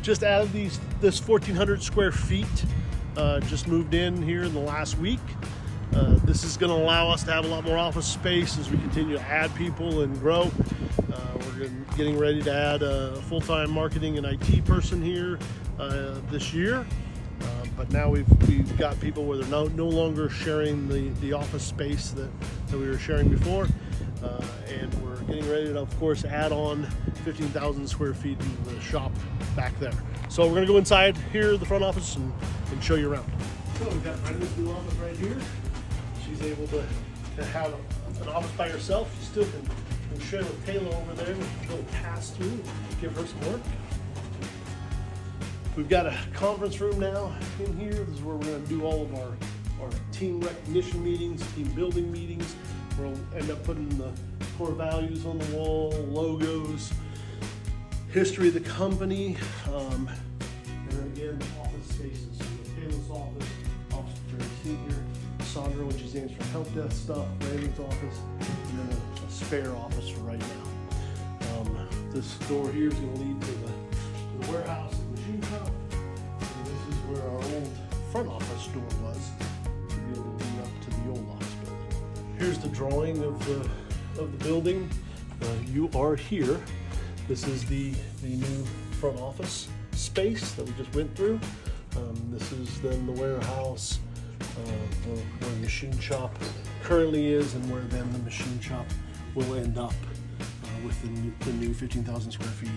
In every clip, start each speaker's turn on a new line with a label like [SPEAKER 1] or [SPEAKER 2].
[SPEAKER 1] just added this 1,400 square feet. Just moved in here in the last week. This is going to allow us to have a lot more office space as we continue to add people and grow. We're getting ready to add a full-time marketing and IT person here this year. But now we've got people where they're no longer sharing the office space that we were sharing before. And we're getting ready to, of course, add on 15,000 square feet in the shop back there. So we're going to go inside here, the front office, and show you around. So we've got Brenda's new office right here. She's able to have an office by herself. She still can share with Taylor over there. We'll go pass through, give her some work. We've got a conference room now in here. This is where we're going to do all of our team recognition meetings, team building meetings. We'll end up putting the core values on the wall, logos, history of the company, and then again, office spaces. So Taylor's office, Office very senior, Sandra when she's answering help desk stuff, Brandon's office, and then a spare office for right now. This door here is going to lead to the warehouse and machine shop. And this is where our old front office door was, to be able to lead up to the old office building. Here's the drawing of the building. You are here. This is the new front office space that we just went through. This is then the warehouse, where the machine shop currently is, and where then the machine shop will end up with the new 15,000 square feet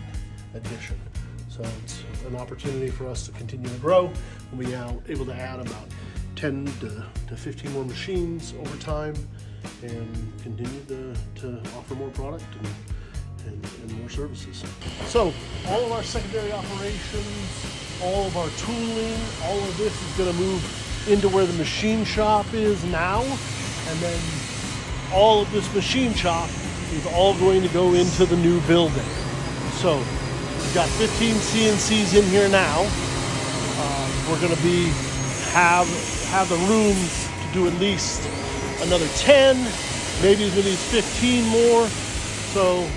[SPEAKER 1] addition. So it's an opportunity for us to continue to grow. We'll be able to add about 10 to 15 more machines over time and continue to offer more product and more services. So all of our secondary operations, all of our tooling, all of this is going to move into where the machine shop is now, and then all of this machine shop is all going to go into the new building. So we've got 15 CNCs in here now. We're going to have the room to do at least another 10, maybe as many as 15 more. So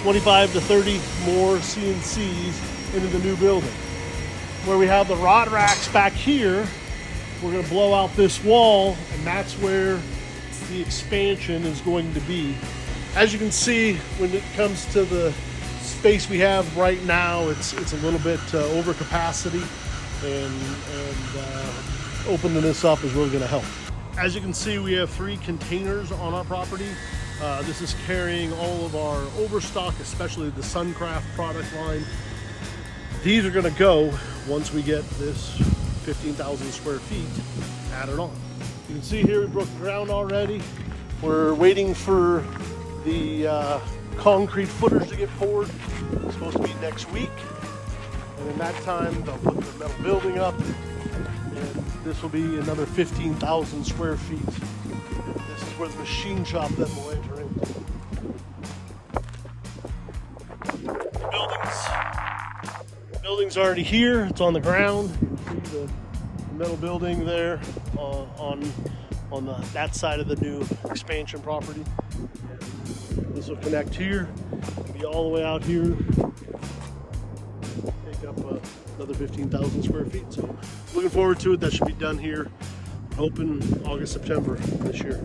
[SPEAKER 1] 25 to 30 more CNCs into the new building. Where we have the rod racks back here, we're going to blow out this wall, and that's where the expansion is going to be. As you can see, when it comes to the space we have right now, it's a little bit over capacity, and opening this up is really going to help. As you can see, we have 3 containers on our property. This is carrying all of our overstock, especially the Suncraft product line. These are going to go once we get this 15,000 square feet added on. You can see here we broke ground already. We're waiting for the concrete footers to get poured. It's supposed to be next week. And in that time, they'll put the metal building up. And this will be another 15,000 square feet. And this is where the machine shop then will enter into. The building's already here. It's on the ground. You can see the metal building there on that side of the new expansion property. And this will connect here, be all the way out here, take up another 15,000 square feet. So looking forward to it. That should be done here, hoping August, September this year.